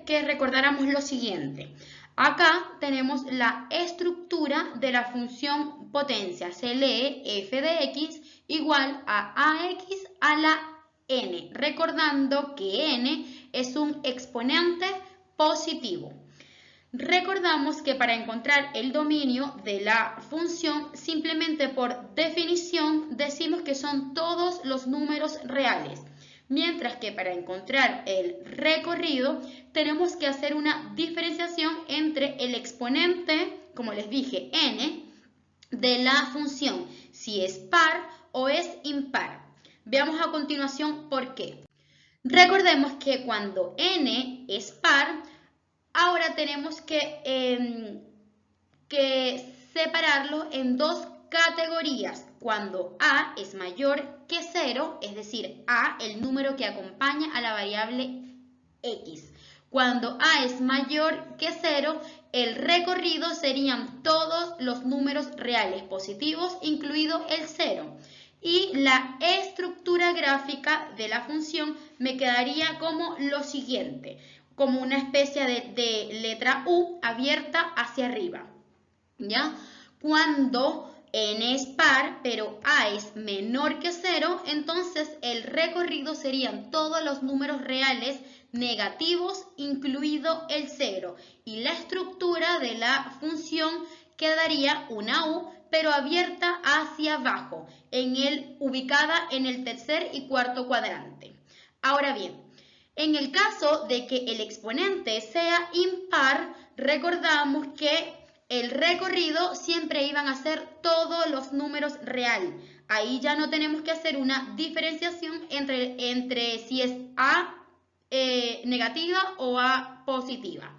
que recordáramos lo siguiente. Acá tenemos la estructura de la función potencia. Se lee f de x igual a ax a la n, recordando que n es un exponente positivo. Recordamos que para encontrar el dominio de la función, simplemente por definición decimos que son todos los números reales. Mientras que para encontrar el recorrido tenemos que hacer una diferenciación entre el exponente, como les dije, n, de la función, si es par o es impar. Veamos a continuación por qué. Recordemos que cuando n es par, ahora tenemos que separarlo en dos categorías. Cuando a es mayor que 0, es decir, a, el número que acompaña a la variable x. Cuando a es mayor que 0, el recorrido serían todos los números reales positivos, incluido el 0. Y la estructura gráfica de la función me quedaría como lo siguiente, como una especie de letra U abierta hacia arriba, ¿ya? Cuando n es par, pero a es menor que 0, entonces el recorrido serían todos los números reales negativos, incluido el 0. Y la estructura de la función quedaría una U, pero abierta hacia abajo, ubicada en el tercer y cuarto cuadrante. Ahora bien, en el caso de que el exponente sea impar, recordamos que el recorrido siempre iban a ser todos los números reales. Ahí ya no tenemos que hacer una diferenciación entre si es A negativa o A positiva.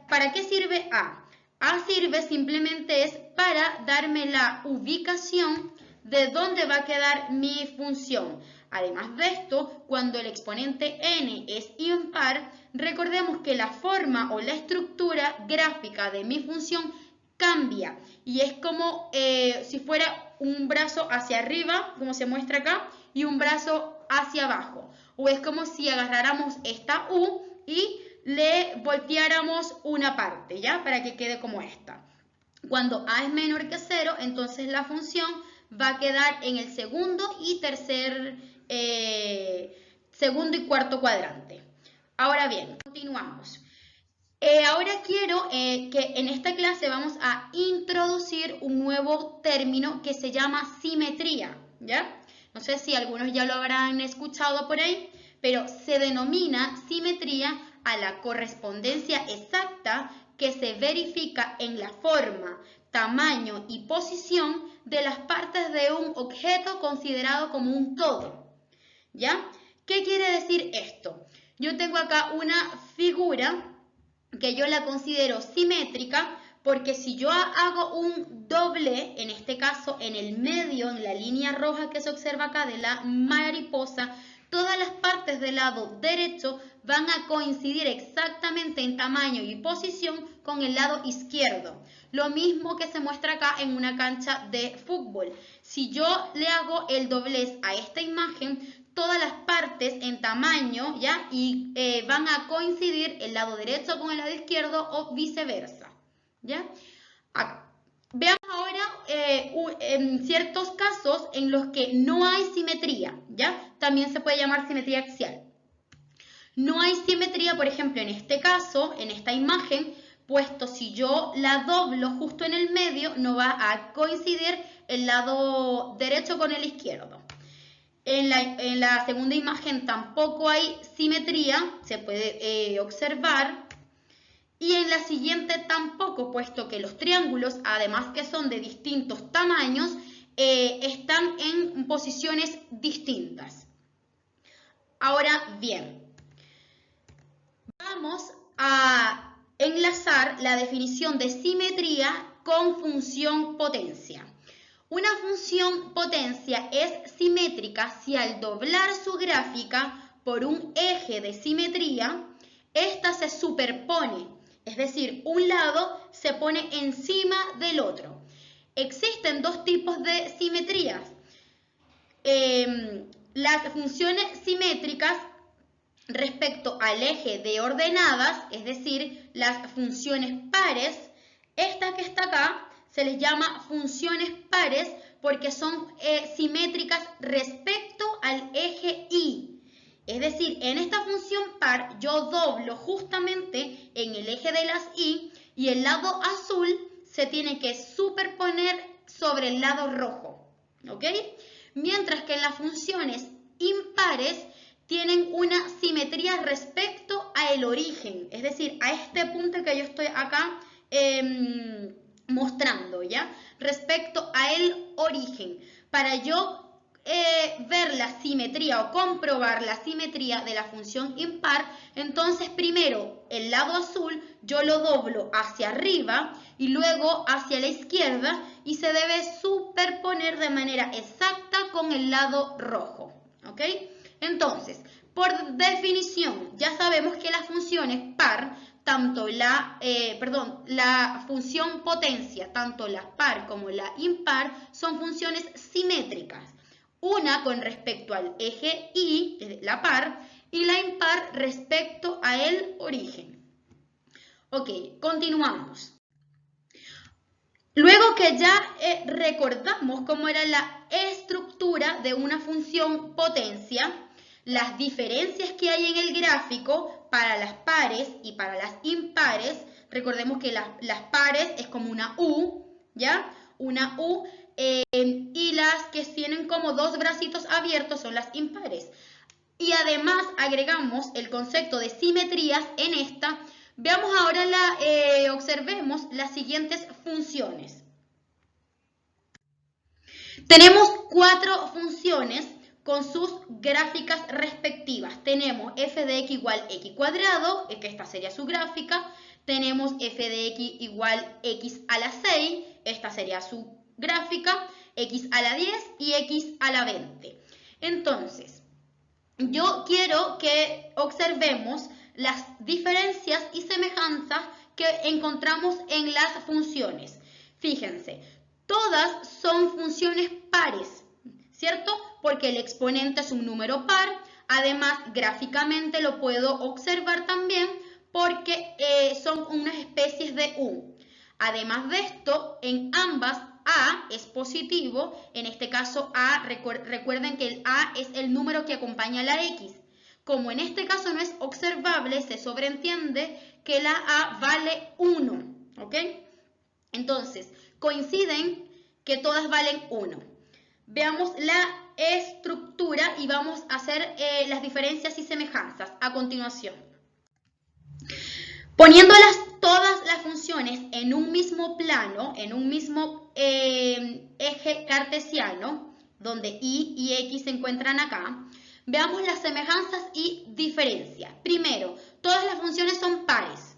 ¿Para qué sirve A? A sirve simplemente es para darme la ubicación de dónde va a quedar mi función. Además de esto, cuando el exponente n es impar, recordemos que la forma o la estructura gráfica de mi función cambia y es como si fuera un brazo hacia arriba, como se muestra acá, y un brazo hacia abajo. O es como si agarráramos esta U y le volteáramos una parte, ¿ya? Para que quede como esta. Cuando a es menor que 0, entonces la función va a quedar en el segundo y cuarto cuadrante. Ahora bien, continuamos. Ahora quiero que en esta clase vamos a introducir un nuevo término que se llama simetría, ¿ya? No sé si algunos ya lo habrán escuchado por ahí, pero se denomina simetría a la correspondencia exacta que se verifica en la forma, tamaño y posición de las partes de un objeto considerado como un todo, ¿ya? ¿Qué quiere decir esto? Yo tengo acá una figura que yo la considero simétrica porque si yo hago un doble, en este caso en el medio, en la línea roja que se observa acá de la mariposa, todas las partes del lado derecho van a coincidir exactamente en tamaño y posición con el lado izquierdo. Lo mismo que se muestra acá en una cancha de fútbol. Si yo le hago el doblez a esta imagen, todas las partes en tamaño, ¿ya? Y van a coincidir el lado derecho con el lado izquierdo o viceversa, ¿ya? Acá. Veamos ahora en ciertos casos en los que no hay simetría, ¿ya? También se puede llamar simetría axial. No hay simetría, por ejemplo, en este caso, en esta imagen, puesto si yo la doblo justo en el medio, no va a coincidir el lado derecho con el izquierdo. En la segunda imagen tampoco hay simetría, se puede observar. Y en la siguiente tampoco, puesto que los triángulos, además que son de distintos tamaños, están en posiciones distintas. Ahora bien, vamos a enlazar la definición de simetría con función potencia. Una función potencia es simétrica si al doblar su gráfica por un eje de simetría, ésta se superpone, es decir, un lado se pone encima del otro. Existen dos tipos de simetrías. Las funciones simétricas respecto al eje de ordenadas, es decir, las funciones pares, esta que está acá se les llama funciones pares porque son simétricas respecto al eje Y. Es decir, en esta función par yo doblo justamente en el eje de las Y y el lado azul se tiene que superponer sobre el lado rojo, ¿ok? Mientras que en las funciones impares tienen una simetría respecto al origen, es decir, a este punto que yo estoy acá mostrando, ¿ya? Respecto a el origen. Para yo ver la simetría o comprobar la simetría de la función impar, entonces primero el lado azul yo lo doblo hacia arriba y luego hacia la izquierda y se debe superponer de manera exacta con el lado rojo, ¿ok? Entonces, por definición, ya sabemos que las funciones par, tanto la función potencia, tanto la par como la impar, son funciones simétricas. Una con respecto al eje Y, la par, y la impar respecto a el origen. Ok, continuamos. Luego que ya recordamos cómo era la estructura de una función potencia, las diferencias que hay en el gráfico para las pares y para las impares, recordemos que las pares es como una U, ¿ya? Una U, y las que tienen como dos bracitos abiertos son las impares. Y además agregamos el concepto de simetrías en esta. Veamos ahora, observemos las siguientes funciones. Tenemos 4 funciones con sus gráficas respectivas. Tenemos f de x igual x cuadrado, que esta sería su gráfica. Tenemos f de x igual x a la 6, esta sería su gráfica, x a la 10 y x a la 20. Entonces, yo quiero que observemos las diferencias y semejanzas que encontramos en las funciones. Fíjense, todas son funciones pares, ¿cierto? Porque el exponente es un número par. Además, gráficamente lo puedo observar también porque son unas especies de U. Además de esto, en ambas A es positivo, en este caso A, recuerden que el A es el número que acompaña a la X. Como en este caso no es observable, se sobreentiende que la A vale 1, ¿ok? Entonces, coinciden que todas valen 1. Veamos la estructura y vamos a hacer las diferencias y semejanzas a continuación. Poniéndolas todas las funciones en un mismo plano, en un mismo eje cartesiano, donde Y y X se encuentran acá, veamos las semejanzas y diferencias. Primero, todas las funciones son pares.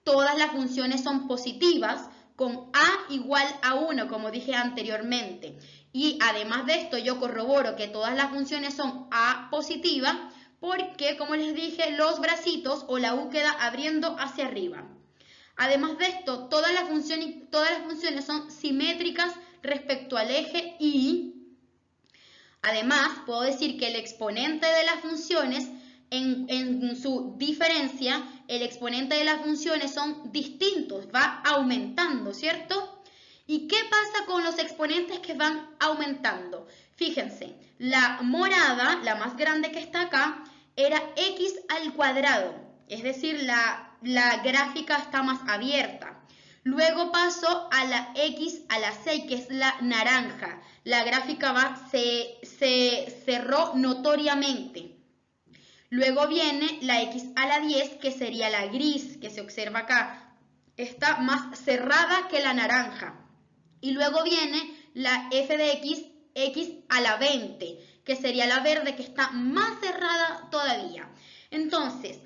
Todas las funciones son positivas, con A igual a 1, como dije anteriormente. Y además de esto, yo corroboro que todas las funciones son A positiva, porque, como les dije, los bracitos o la U queda abriendo hacia arriba. Además de esto, todas las funciones son simétricas respecto al eje Y. Además, puedo decir que el exponente de las funciones, en su diferencia, el exponente de las funciones son distintos, va aumentando, ¿cierto? ¿Y qué pasa con los exponentes que van aumentando? Fíjense, la morada, la más grande que está acá, era x al cuadrado, es decir, la gráfica está más abierta. Luego paso a la x a la 6, que es la naranja. La gráfica se cerró notoriamente. Luego viene la x a la 10, que sería la gris, que se observa acá. Está más cerrada que la naranja. Y luego viene la f de x a la 20, que sería la verde, que está más cerrada todavía. Entonces,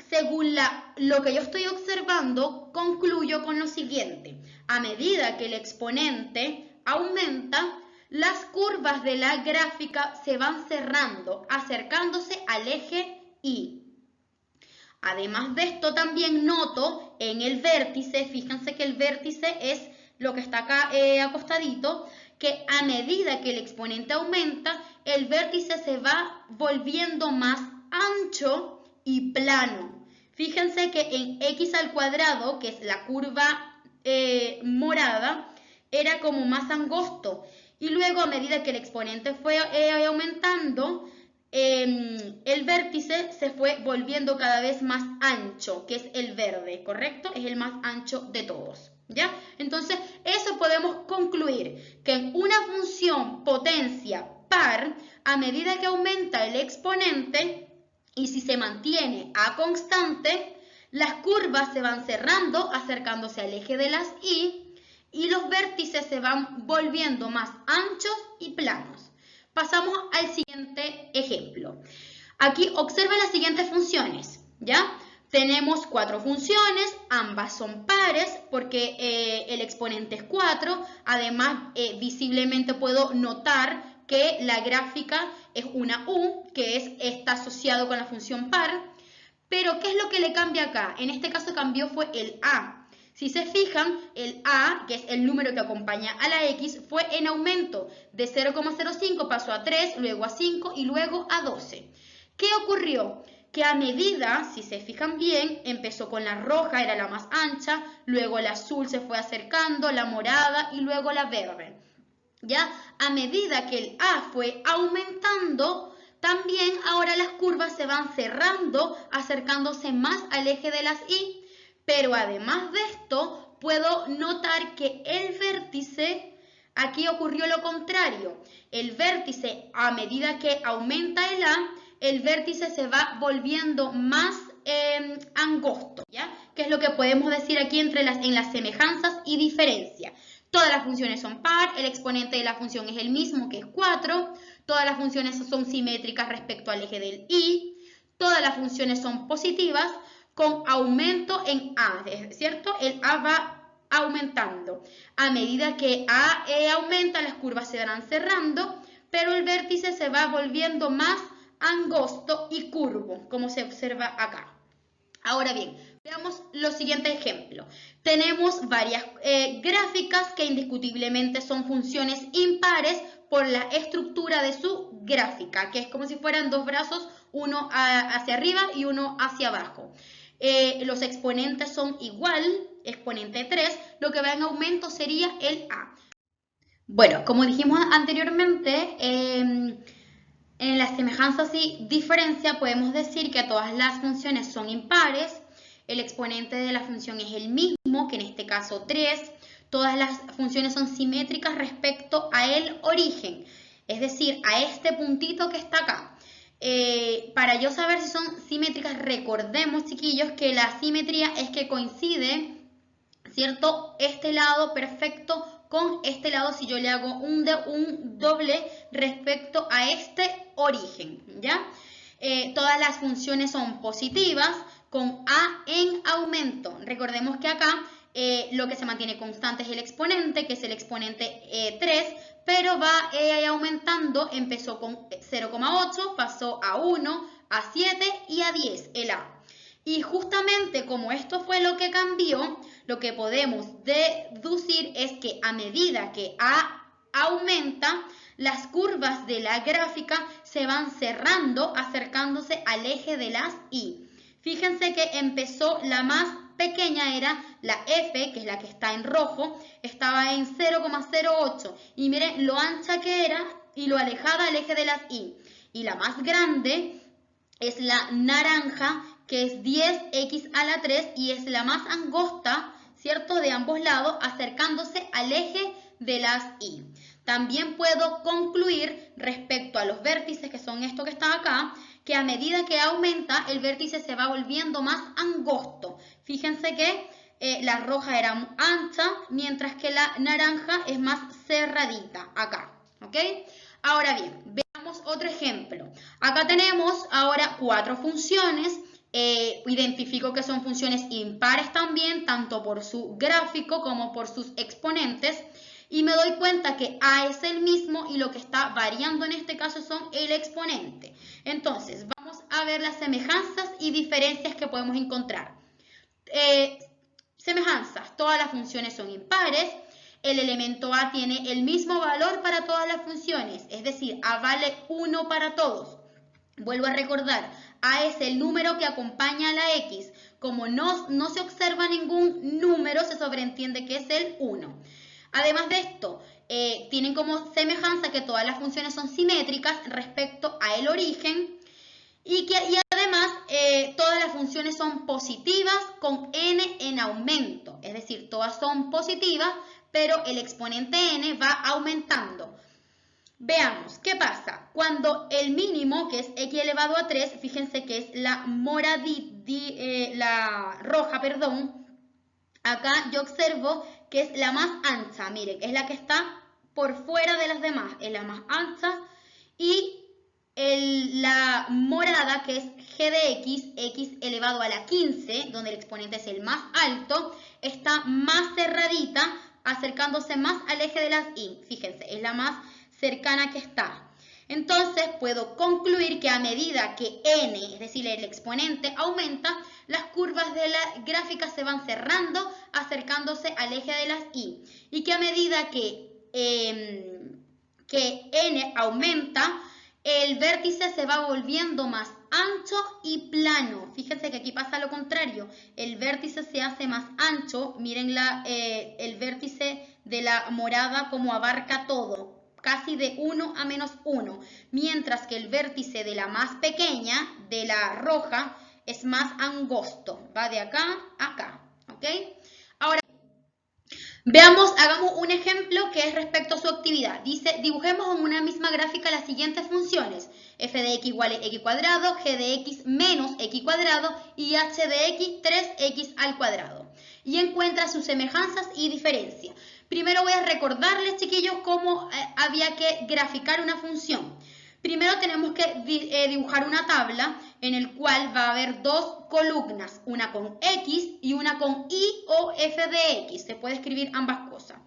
según lo que yo estoy observando, concluyo con lo siguiente. A medida que el exponente aumenta, las curvas de la gráfica se van cerrando, acercándose al eje Y. Además de esto, también noto en el vértice, fíjense que el vértice es lo que está acá acostadito, que a medida que el exponente aumenta, el vértice se va volviendo más ancho y plano. Fíjense que en x al cuadrado, que es la curva morada, era como más angosto. Y luego, a medida que el exponente fue aumentando, el vértice se fue volviendo cada vez más ancho, que es el verde, ¿correcto? Es el más ancho de todos, ¿ya? Entonces, eso podemos concluir, que en una función potencia par, a medida que aumenta el exponente, y si se mantiene a constante, las curvas se van cerrando, acercándose al eje de las y los vértices se van volviendo más anchos y planos. Pasamos al siguiente ejemplo. Aquí observa las siguientes funciones, ¿ya? Tenemos 4 funciones, ambas son pares porque el exponente es 4. Además, visiblemente puedo notar que la gráfica es una U, que está asociado con la función par. Pero, ¿qué es lo que le cambia acá? En este caso cambió fue el A. Si se fijan, el A, que es el número que acompaña a la X, fue en aumento. De 0,05 pasó a 3, luego a 5 y luego a 12. ¿Qué ocurrió? Que a medida, si se fijan bien, empezó con la roja, era la más ancha, luego la azul se fue acercando, la morada y luego la verde. ¿Ya? A medida que el A fue aumentando, también ahora las curvas se van cerrando, acercándose más al eje de las Y. Pero además de esto, puedo notar que el vértice, aquí ocurrió lo contrario. El vértice, a medida que aumenta el A, el vértice se va volviendo más angosto, ¿ya? Que es lo que podemos decir aquí en las semejanzas y diferencias. Todas las funciones son par, el exponente de la función es el mismo, que es 4. Todas las funciones son simétricas respecto al eje del Y. Todas las funciones son positivas, con aumento en A, ¿cierto? El A va aumentando. A medida que A aumenta, las curvas se van cerrando, pero el vértice se va volviendo más angosto y curvo, como se observa acá. Ahora bien, veamos los siguientes ejemplos. Tenemos varias gráficas que indiscutiblemente son funciones impares por la estructura de su gráfica, que es como si fueran dos brazos, uno hacia arriba y uno hacia abajo. Los exponentes son igual, exponente 3, lo que va en aumento sería el A. Bueno, como dijimos anteriormente, en las semejanzas y diferencia podemos decir que todas las funciones son impares, el exponente de la función es el mismo, que en este caso 3, todas las funciones son simétricas respecto a el origen, es decir, a este puntito que está acá. Para yo saber si son simétricas, recordemos, chiquillos, que la simetría es que coincide, ¿cierto? Este lado perfecto con este lado si yo le hago un doble respecto a este origen, ¿ya? Todas las funciones son positivas con A en aumento. Recordemos que acá lo que se mantiene constante es el exponente, que es el exponente 3, pero va aumentando, empezó con 0,8, pasó a 1, a 7 y a 10, el A. Y justamente como esto fue lo que cambió, lo que podemos deducir es que a medida que A aumenta, las curvas de la gráfica se van cerrando, acercándose al eje de las Y. Fíjense que empezó la más pequeña, era la F, que es la que está en rojo, estaba en 0,08. Y miren lo ancha que era y lo alejada al eje de las Y. Y la más grande es la naranja, que es 10x a la 3 y es la más angosta, ¿cierto? De ambos lados, acercándose al eje de las Y. También puedo concluir respecto a los vértices, que son estos que están acá, que a medida que aumenta, el vértice se va volviendo más angosto. Fíjense que la roja era ancha, mientras que la naranja es más cerradita, acá, ¿ok? Ahora bien, veamos otro ejemplo. Acá tenemos ahora 4 funciones. Identifico que son funciones impares también, tanto por su gráfico como por sus exponentes. Y me doy cuenta que A es el mismo y lo que está variando en este caso son el exponente. Entonces, vamos a ver las semejanzas y diferencias que podemos encontrar. Semejanzas, todas las funciones son impares. El elemento A tiene el mismo valor para todas las funciones, es decir, A vale 1 para todos. Vuelvo a recordar, A es el número que acompaña a la X. Como no se observa ningún número, se sobreentiende que es el 1. Además de esto, tienen como semejanza que todas las funciones son simétricas respecto a el origen y además todas las funciones son positivas con n en aumento. Es decir, todas son positivas, pero el exponente n va aumentando. Veamos, ¿qué pasa? Cuando el mínimo, que es x elevado a 3, fíjense que es la roja, perdón, acá yo observo que es la más ancha, miren, es la que está por fuera de las demás, es la más ancha, y la morada, que es g de x elevado a la 15, donde el exponente es el más alto, está más cerradita, acercándose más al eje de las y, fíjense, es la más cercana que está. Entonces puedo concluir que a medida que n, es decir, el exponente aumenta, las curvas de la gráfica se van cerrando, acercándose al eje de las y. Y que a medida que n aumenta, el vértice se va volviendo más ancho y plano. Fíjense que aquí pasa lo contrario. El vértice se hace más ancho. Miren el vértice de la morada como abarca todo, casi de 1 a menos 1, mientras que el vértice de la más pequeña, de la roja, es más angosto, va de acá a acá, ¿ok? Ahora, veamos, hagamos un ejemplo que es respecto a su actividad. Dice, dibujemos en una misma gráfica las siguientes funciones: f de x igual a x cuadrado, g de x menos x cuadrado y h de x 3x al cuadrado. Y encuentra sus semejanzas y diferencias. Primero voy a recordarles, chiquillos, cómo había que graficar una función. Primero tenemos que dibujar una tabla en el cual va a haber dos columnas, una con x y una con y o f de x. Se puede escribir ambas cosas.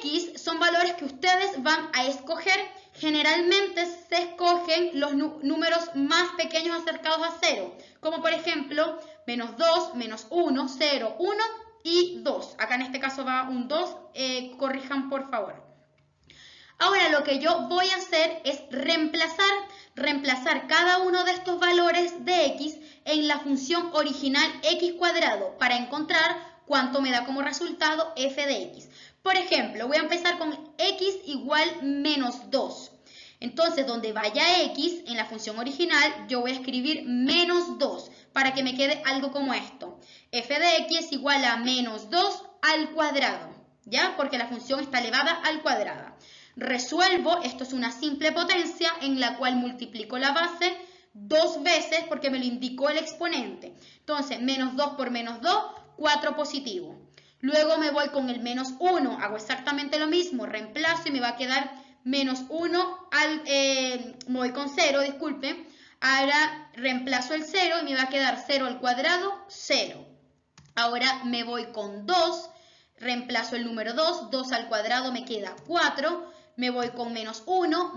X son valores que ustedes van a escoger. Generalmente se escogen los números más pequeños acercados a 0, como por ejemplo menos 2, menos 1, 0, 1 y 2. Acá en este caso va un 2, corrijan por favor. Ahora lo que yo voy a hacer es reemplazar cada uno de estos valores de x en la función original x cuadrado para encontrar cuánto me da como resultado f de x. Por ejemplo, voy a empezar con x igual menos 2. Entonces, donde vaya x en la función original, yo voy a escribir menos 2 para que me quede algo como esto. F de x es igual a menos 2 al cuadrado, ¿ya? Porque la función está elevada al cuadrado. Resuelvo, esto es una simple potencia en la cual multiplico la base 2 veces porque me lo indicó el exponente. Entonces, menos 2 por menos 2, 4 positivo. Luego me voy con el menos 1, hago exactamente lo mismo, reemplazo y me va a quedar menos 1, me voy con 0, disculpen. Ahora reemplazo el 0 y me va a quedar 0 al cuadrado, 0. Ahora me voy con 2, reemplazo el número 2, 2 al cuadrado me queda 4. Me voy con menos 1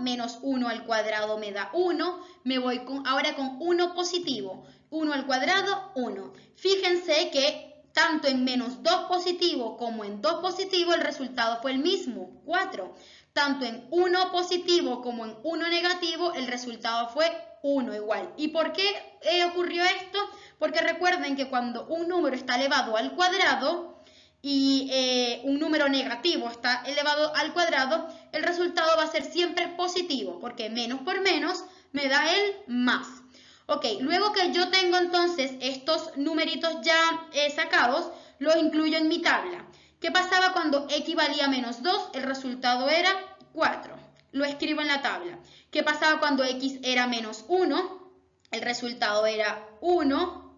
al cuadrado me da 1. Me voy ahora con 1 positivo, 1 al cuadrado, 1. Fíjense que tanto en menos 2 positivo como en 2 positivo el resultado fue el mismo, 4. Tanto en 1 positivo como en 1 negativo el resultado fue 1 igual. ¿Y por qué ocurrió esto? Porque recuerden que cuando un número está elevado al cuadrado y un número negativo está elevado al cuadrado, el resultado va a ser siempre positivo, porque menos por menos me da el más. Ok, luego que yo tengo entonces estos numeritos ya sacados, los incluyo en mi tabla. ¿Qué pasaba cuando x valía menos 2? El resultado era 4. Lo escribo en la tabla. ¿Qué pasaba cuando x era menos 1? El resultado era 1.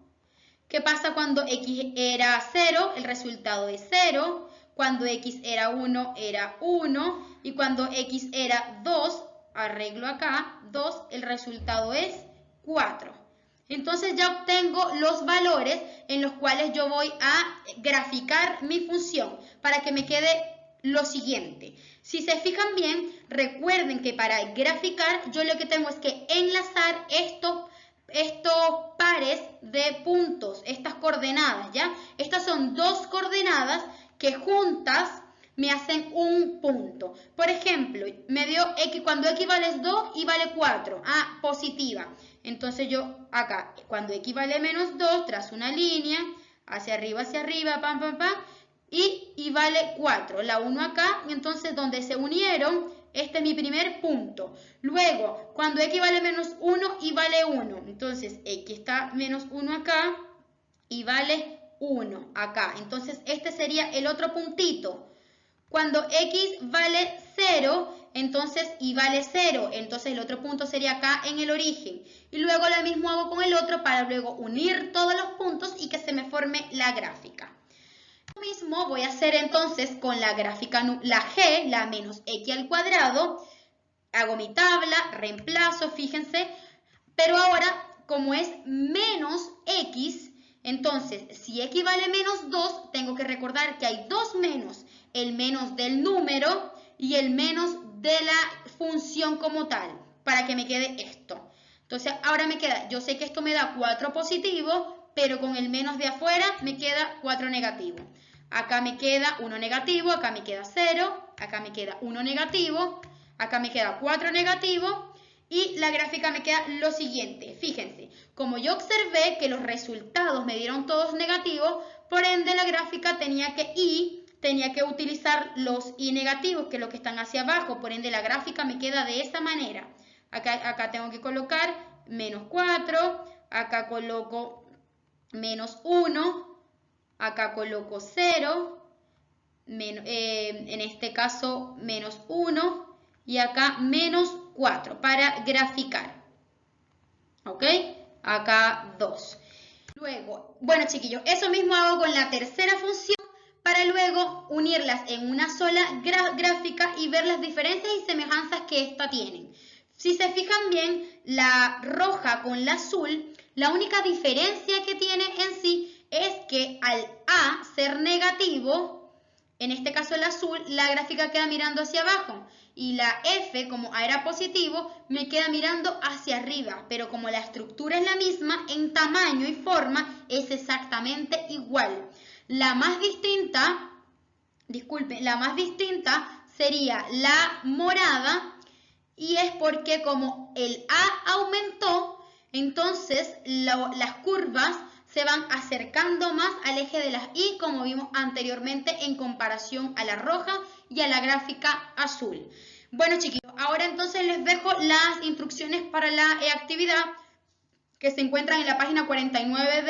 ¿Qué pasa cuando x era 0? El resultado es 0. Cuando x era 1, era 1. Y cuando x era 2, arreglo acá, 2, el resultado es 4. Entonces ya obtengo los valores en los cuales yo voy a graficar mi función para que me quede lo siguiente. Si se fijan bien, recuerden que para graficar yo lo que tengo es que enlazar estos pares de puntos, estas coordenadas, ¿ya? Estas son dos coordenadas que juntas me hacen un punto. Por ejemplo, me dio X, cuando X vale 2 y vale 4. Ah, positiva. Entonces yo acá, cuando X vale menos 2, trazo una línea, hacia arriba, pam, pam, pam, y vale 4. La 1 acá, y entonces donde se unieron, este es mi primer punto. Luego, cuando X vale menos 1 y vale 1, entonces X está menos 1 acá y vale 1 acá. Entonces este sería el otro puntito. Cuando X vale 0, entonces y vale 0, entonces el otro punto sería acá en el origen. Y luego lo mismo hago con el otro para luego unir todos los puntos y que se me forme la gráfica. Lo mismo voy a hacer entonces con la gráfica, la G, la menos X al cuadrado. Hago mi tabla, reemplazo, fíjense. Pero ahora, como es menos X, entonces si X vale menos 2, tengo que recordar que hay dos menos. El menos del número y el menos de la función como tal, para que me quede esto. Entonces ahora me queda, yo sé que esto me da 4 positivo, pero con el menos de afuera me queda 4 negativo. Acá me queda 1 negativo, acá me queda 0, acá me queda 1 negativo, acá me queda 4 negativo y la gráfica me queda lo siguiente. Fíjense, como yo observé que los resultados me dieron todos negativos, por ende la gráfica tenía que utilizar los y negativos, que es lo que están hacia abajo, por ende la gráfica me queda de esa manera. Acá tengo que colocar menos 4, acá coloco menos 1, acá coloco 0, en este caso menos 1 y acá menos 4 para graficar. ¿Ok? Acá 2. Luego, bueno chiquillos, eso mismo hago con la tercera función para luego unirlas en una sola gráfica y ver las diferencias y semejanzas que esta tienen. Si se fijan bien, la roja con la azul, la única diferencia que tiene en sí es que al A ser negativo, en este caso el azul, la gráfica queda mirando hacia abajo. Y la F, como A era positivo, me queda mirando hacia arriba. Pero como la estructura es la misma, en tamaño y forma es exactamente igual. La más distinta, disculpen, la más distinta sería la morada. Y es porque como el A aumentó, entonces las curvas se van acercando más al eje de las Y, como vimos anteriormente en comparación a la roja y a la gráfica azul. Bueno chiquillos, ahora entonces les dejo las instrucciones para la actividad que se encuentran en la página 49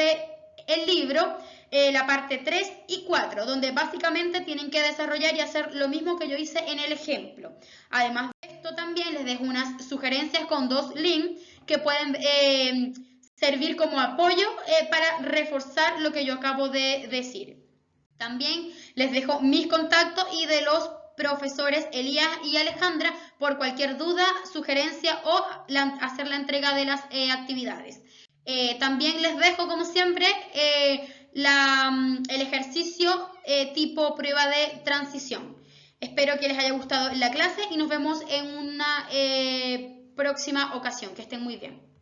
del libro, la parte 3 y 4, donde básicamente tienen que desarrollar y hacer lo mismo que yo hice en el ejemplo. Además de esto también les dejo unas sugerencias con 2 links que pueden servir como apoyo para reforzar lo que yo acabo de decir. También les dejo mis contactos y de los profesores Elías y Alejandra por cualquier duda, sugerencia o hacer la entrega de las actividades. También les dejo, como siempre, el ejercicio tipo prueba de transición. Espero que les haya gustado la clase y nos vemos en una próxima ocasión. Que estén muy bien.